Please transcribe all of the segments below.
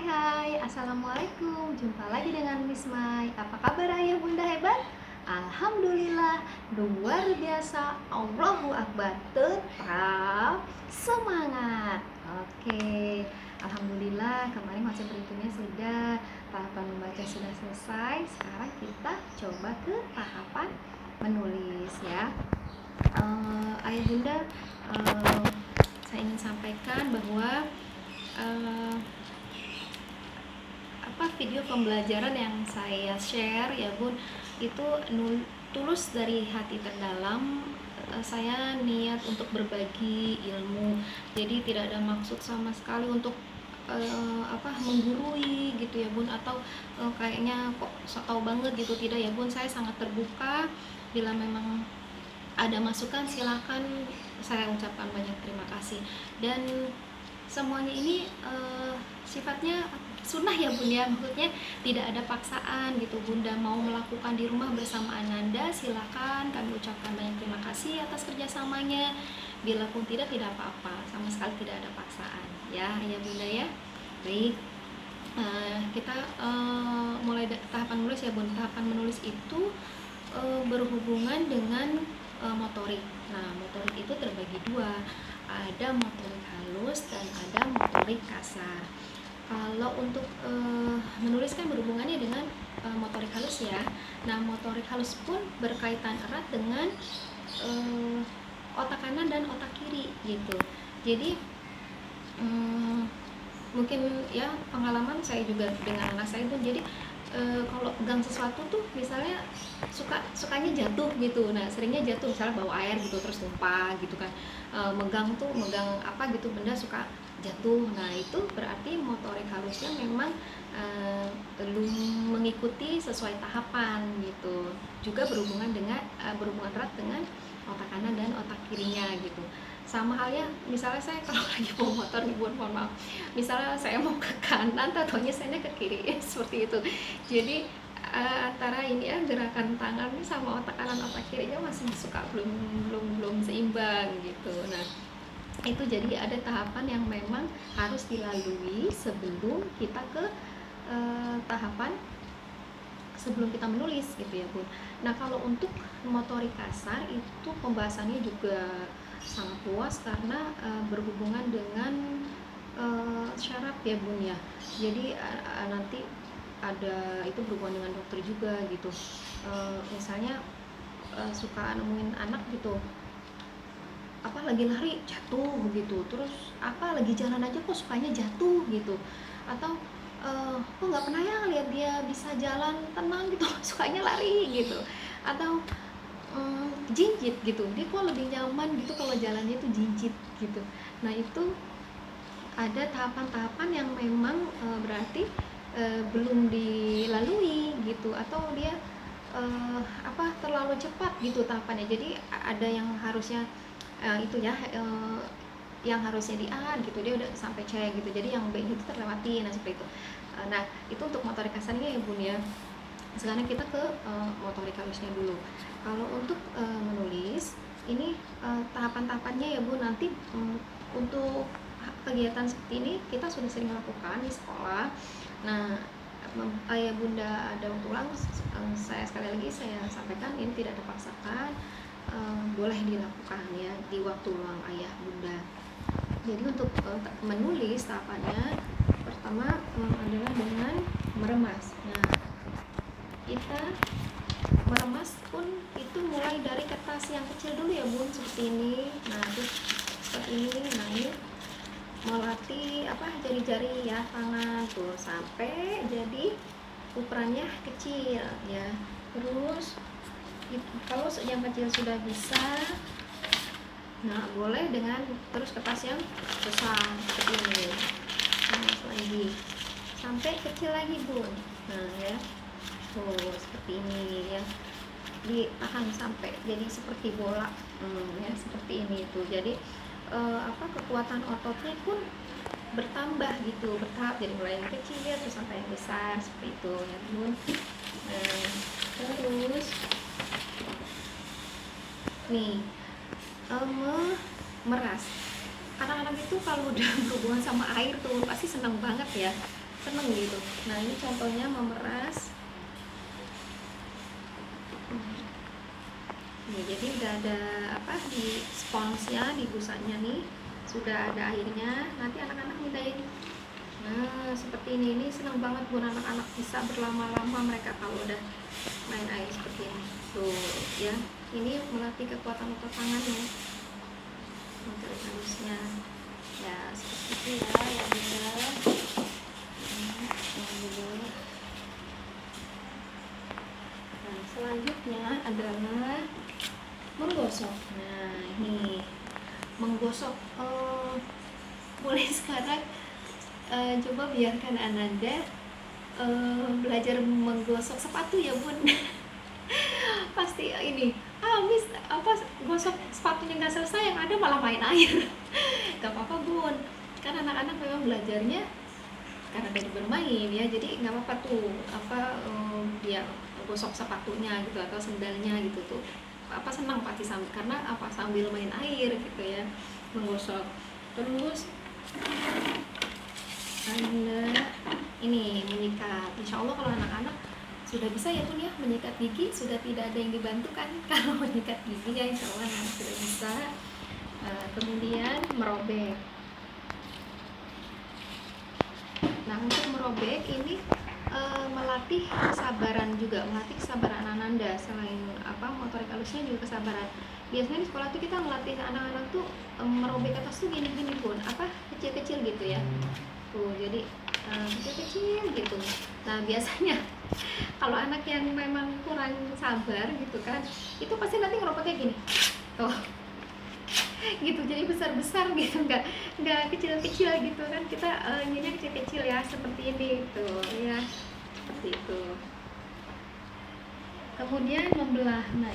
Hai, Assalamualaikum. Jumpa lagi dengan Miss Mai. Apa kabar ayah bunda hebat? Alhamdulillah, luar biasa. Allahu Akbar. Tetap semangat. Oke, Alhamdulillah kemarin macam berhitungnya sudah, tahapan membaca sudah selesai. Sekarang kita coba ke tahapan menulis ya. Ayah bunda, eh, saya ingin sampaikan bahwa eh, video pembelajaran yang saya share ya bun itu tulus dari hati terdalam. Saya niat untuk berbagi ilmu, jadi tidak ada maksud sama sekali untuk menggurui gitu ya bun, atau kayaknya kok so tau banget gitu, tidak ya bun. Saya sangat terbuka, bila memang ada masukan silakan. Saya ucapkan banyak terima kasih, dan semuanya ini sifatnya sunnah ya bun ya, maksudnya tidak ada paksaan gitu. Bunda mau melakukan di rumah bersama ananda, silakan. Kami ucapkan banyak terima kasih atas kerjasamanya. Bila pun tidak apa-apa, sama sekali tidak ada paksaan ya bunda ya. Baik, kita mulai tahapan menulis ya bun. Tahapan menulis itu berhubungan dengan motorik. Nah, motorik itu terbagi dua, ada motorik halus dan ada motorik kasar. Kalau untuk menulis kan berhubungannya dengan motorik halus ya. Nah, motorik halus pun berkaitan erat dengan otak kanan dan otak kiri gitu. Jadi mungkin ya pengalaman saya juga dengan anak saya itu, jadi kalau pegang sesuatu tuh misalnya sukanya jatuh gitu. Nah, seringnya jatuh, misalnya bawa air gitu terus tumpah gitu kan. Megang apa gitu, benda suka jatuh. Nah, itu berarti motorik halusnya memang belum mengikuti sesuai tahapan gitu. Juga berhubungan erat dengan otak kanan dan otak kirinya gitu. Sama halnya misalnya saya kalau lagi bawa motor nih bun, mohon maaf, misalnya saya mau ke kanan, taunya saya ke kiri seperti itu. Jadi antara ini ya, gerakan tangan sama otak kanan otak kirinya masih suka belum seimbang gitu. Nah, itu jadi ada tahapan yang memang harus dilalui sebelum kita ke tahapan sebelum kita menulis gitu ya bun. Nah, kalau untuk motorik kasar itu pembahasannya juga sangat luas karena berhubungan dengan syaraf ya bun ya. Jadi nanti ada itu berhubungan dengan dokter juga gitu. Misalnya suka nemuin anak gitu, lagi lari jatuh gitu, terus lagi jalan aja kok sukanya jatuh gitu, atau kok nggak pernah ya lihat dia bisa jalan tenang gitu sukanya lari gitu, atau jinjit gitu, dia kok lebih nyaman gitu kalau jalannya itu jinjit gitu. Nah, itu ada tahapan-tahapan yang memang berarti belum dilalui gitu, atau dia terlalu cepat gitu tahapannya. Jadi ada yang harusnya itu ya yang harusnya di A gitu, dia udah sampai C gitu, jadi yang B itu terlewati. Nah, seperti itu. Nah, itu untuk motorik kasarnya ya bun ya. Sekarang kita ke motorik halusnya dulu. Kalau untuk menulis ini tahapan-tahapannya ya bun, nanti untuk kegiatan seperti ini kita sudah sering lakukan di sekolah. Nah, ayah bunda ada waktu luang, saya sekali lagi saya sampaikan ini tidak ada paksaan, boleh dilakukan ya di waktu luang ayah bunda. Jadi untuk menulis tahapannya pertama adalah dengan meremas. Nah, kita meremas pun itu mulai dari kertas yang kecil dulu ya bun, seperti ini. Nah, terus seperti ini. Nah, ini melatih jari-jari ya tangan tuh sampai jadi ukurannya kecil ya. Terus kalau yang kecil sudah bisa, nah boleh dengan terus kertas yang besar seperti ini. Nah, lagi sampai kecil lagi bun. Nah ya, tuh seperti ini ya, ditahan sampai jadi seperti bola ya, seperti ini tuh. Jadi kekuatan ototnya pun bertambah gitu, bertahap, jadi mulai yang kecil ya terus sampai yang besar seperti itu ya bun. Nah, terus nih meras. Anak-anak itu kalau udah berhubungan sama air tuh pasti senang banget ya. seneng gitu. Nah ini contohnya memeras. Nih, jadi udah ada apa di sponsnya, di busanya nih sudah ada airnya. Nanti anak-anak mindahin. Nah seperti ini senang banget buat anak-anak, bisa berlama-lama mereka kalau udah main air seperti ini. Tuh ya, ini melatih kekuatan otot tangannya, motorik halusnya. Ya seperti itu ya bunda. Nah selanjutnya adalah menggosok. Nah ini menggosok, mulai sekarang coba biarkan Ananda belajar menggosok sepatu ya bun. Pasti ini Miss apa gosok sepatunya nggak selesai, yang ada malah main air. Gak apa-apa bun, kan anak-anak memang belajarnya karena dari bermain ya, jadi nggak apa-apa tuh apa dia gosok sepatunya gitu atau sendalnya gitu tuh, apa senang pasti sambil, karena apa sambil main air gitu ya menggosok. Terus Anda ini menyikat, insya Allah kalau anak-anak sudah bisa ya bun ya menyikat gigi, sudah tidak ada yang dibantu kan kalau menyikat gigi ya, insya Allah sudah bisa. Kemudian merobek. Nah untuk merobek ini melatih kesabaran juga, melatih kesabaran Ananda. Selain apa motorik halusnya juga kesabaran. Biasanya di sekolah tuh kita melatih anak-anak tuh merobek atas tuh gini-gini pun apa kecil-kecil gitu ya. Tuh jadi kecil-kecil gitu. Nah biasanya kalau anak yang memang kurang sabar gitu kan, itu pasti nanti ngerobeknya gini. Tuh gitu, jadi besar-besar gitu, nggak kecil-kecil gitu kan, kita inginnya kecil-kecil ya seperti ini tuh ya, seperti itu. Kemudian membelah. Nah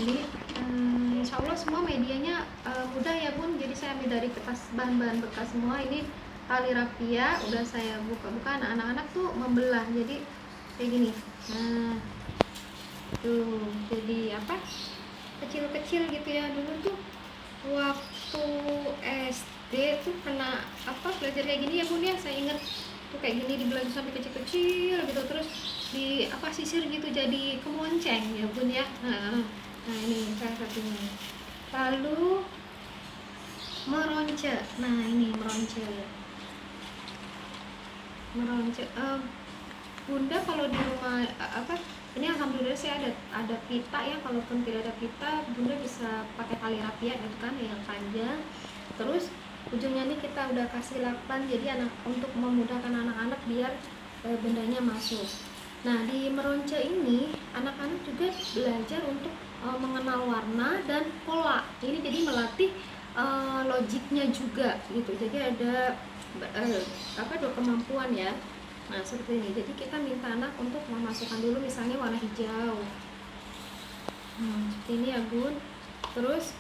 ini insya Allah semua medianya mudah ya bun, jadi saya ambil dari kertas bahan-bahan bekas semua. Ini tali rapia udah saya buka-buka. Nah anak-anak tuh membelah jadi kayak gini. Nah tuh jadi apa kecil-kecil gitu ya. Dulu tuh waktu SD tuh pernah apa belajar kayak gini ya bun ya, saya ingat tuh kayak gini dibelah sampai kecil-kecil gitu, terus di apa sisir gitu jadi kemonceng ya bun ya. Nah ini salah satunya. Lalu meronce. Nah ini meronce bunda kalau di rumah apa ini alhamdulillah saya ada pita ya, kalaupun tidak ada pita bunda bisa pakai tali rapia gitu kan yang panjang, terus ujungnya nih kita udah kasih lakban, jadi untuk memudahkan anak-anak biar bendanya masuk. Nah di meronce ini anak-anak juga belajar untuk mengenal warna dan pola. Ini jadi melatih logiknya juga gitu, jadi ada dua kemampuan ya. Nah seperti ini, jadi kita minta anak untuk memasukkan dulu misalnya warna hijau. Seperti ini ya bun. Terus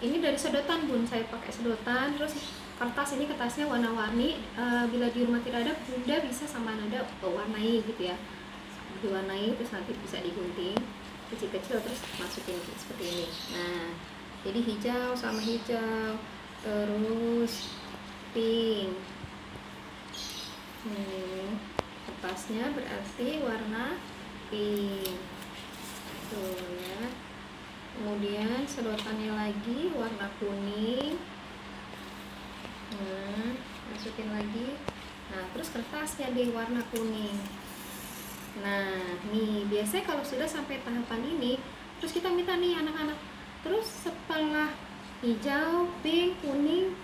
ini dari sedotan bun, saya pakai sedotan. Terus kertas, ini kertasnya warna-warni. Bila di rumah tidak ada, bunda bisa sama nada warnai gitu ya, diwarnai terus nanti bisa digunting kecil-kecil terus masukin seperti ini. Nah jadi hijau sama hijau, terus pink. Kertasnya berarti warna pink tuh ya. Kemudian sedotannya lagi warna kuning. Masukin lagi. Nah terus kertasnya di warna kuning. Nah nih biasanya kalau sudah sampai tahapan ini, terus kita minta nih anak-anak, terus setelah hijau, pink, kuning,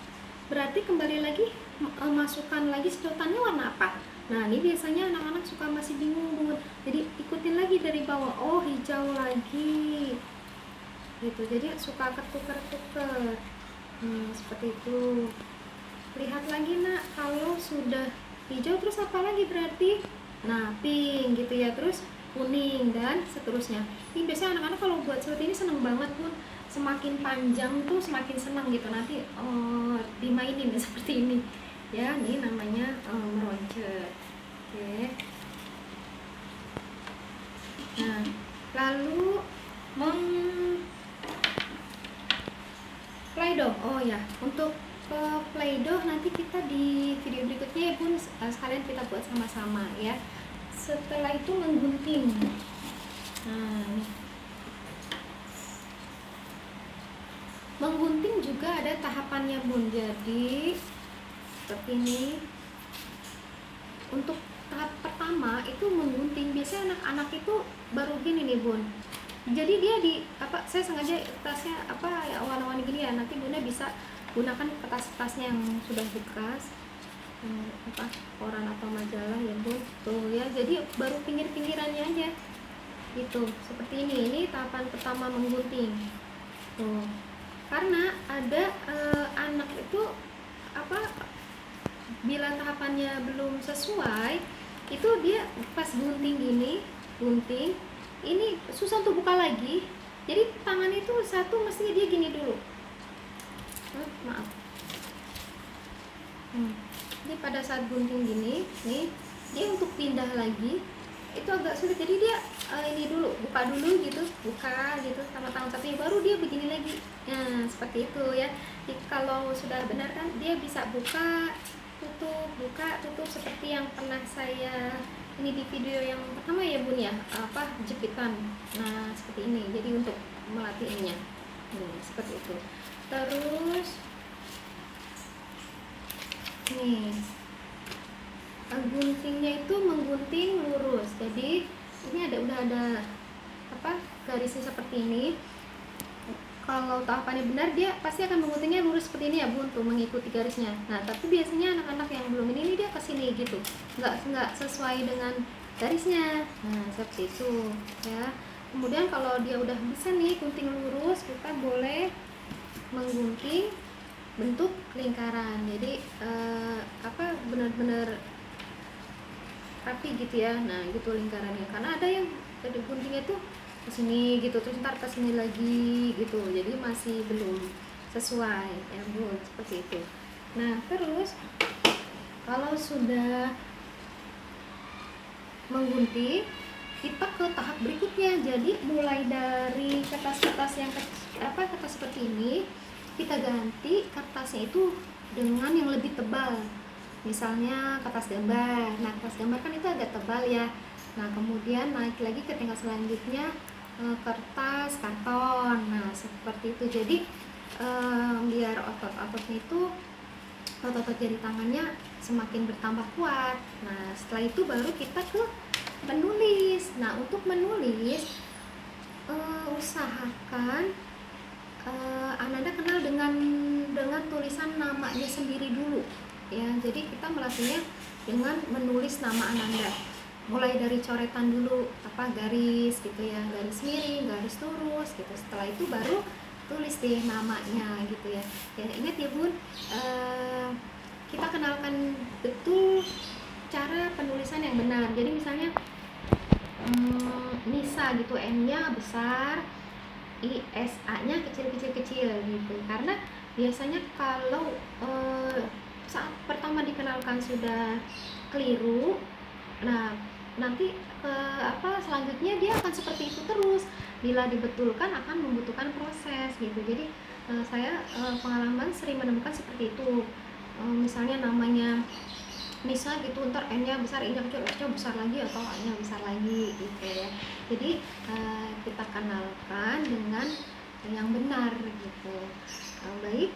berarti kembali lagi masukkan lagi sedotannya warna apa. Nah ini biasanya anak-anak suka masih bingung bun, jadi ikutin lagi dari bawah, oh hijau lagi gitu, jadi suka ketuker-tuker. Seperti itu. Lihat lagi nak, kalau sudah hijau terus apa lagi berarti, nah pink gitu ya, terus kuning dan seterusnya. Ini biasanya anak-anak kalau buat seperti ini seneng banget pun, semakin panjang tuh semakin senang gitu, nanti dimainin ya, seperti ini ya. Ini namanya meronce. Oke. Nah lalu play doh. Oh ya, untuk play doh nanti kita di video berikutnya sekalian kita buat sama-sama ya. Setelah itu menggunting. Nah, nih. Menggunting juga ada tahapannya Bun. Jadi seperti ini. Untuk tahap pertama itu menggunting. Biasanya anak-anak itu baru gini nih Bun. Jadi dia saya sengaja tasnya ya warna-warni gini ya. Nanti Bunda bisa gunakan kertas-kertasnya yang sudah bekas, koran atau majalah ya Bun. Tuh ya. Jadi baru pinggir-pinggirannya aja. Gitu. Seperti ini. Ini tahapan pertama menggunting. Tuh. Karena ada anak itu bila tahapannya belum sesuai, itu dia pas gunting ini susah untuk buka lagi. Jadi tangan itu satu mestinya dia gini dulu. Maaf. Jadi pada saat gunting gini, nih dia untuk pindah lagi itu agak sulit. Jadi dia ini dulu, buka dulu gitu, sama tangan satunya, baru dia begini lagi. Nah seperti itu ya. Jadi kalau sudah benar kan dia bisa buka tutup seperti yang pernah saya ini di video yang pertama ya Bun ya, jepitan. Nah seperti ini. Jadi untuk melatih ininya seperti itu. Terus nih guntingnya itu menggunting lurus. Jadi ini udah ada garisnya seperti ini. Kalau tahapannya benar, dia pasti akan mengguntingnya lurus seperti ini ya Bun, untuk mengikuti garisnya. Nah tapi biasanya anak-anak yang belum ini dia kesini gitu, nggak sesuai dengan garisnya. Nah seperti itu ya. Kemudian kalau dia udah bisa nih gunting lurus, kita boleh menggunting bentuk lingkaran. Jadi benar-benar rapi gitu ya. Nah gitu lingkarannya. Karena ada yang guntingnya tuh kesini gitu, terus ntar kesini lagi gitu, jadi masih belum sesuai ya Bun, seperti itu. Nah terus kalau sudah menggunting, kita ke tahap berikutnya. Jadi mulai dari kertas-kertas yang kertas seperti ini, kita ganti kertasnya itu dengan yang lebih tebal. Misalnya kertas gambar. Nah kertas gambar kan itu agak tebal ya. Nah kemudian naik lagi ke tingkat selanjutnya kertas karton. Nah seperti itu. Jadi biar otot-ototnya itu, otot jari tangannya semakin bertambah kuat. Nah setelah itu baru kita ke menulis. Nah untuk menulis usahakan Ananda kenal dengan tulisan namanya sendiri dulu ya. Jadi kita melatihnya dengan menulis nama Ananda. Mulai dari coretan dulu, garis gitu ya, garis miring, garis lurus gitu. Setelah itu baru tulis deh namanya gitu ya. Ya ingat ya Bun, kita kenalkan betul cara penulisan yang benar. Jadi misalnya Nisa gitu, N-nya besar, ISA-nya kecil gitu. Karena biasanya kalau saat pertama dikenalkan sudah keliru, nah nanti selanjutnya dia akan seperti itu terus. Bila dibetulkan akan membutuhkan proses gitu. Jadi saya pengalaman sering menemukan seperti itu. Misalnya namanya Nisa gitu, ntar N-nya besar, I-nya kecil, S-nya besar lagi atau A-nya besar lagi gitu ya. Jadi kita kenalkan dengan yang benar gitu. Baik,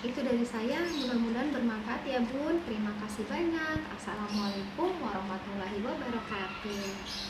itu dari saya, mudah-mudahan bermanfaat ya Bun. Terima kasih banyak. Assalamualaikum warahmatullahi wabarakatuh.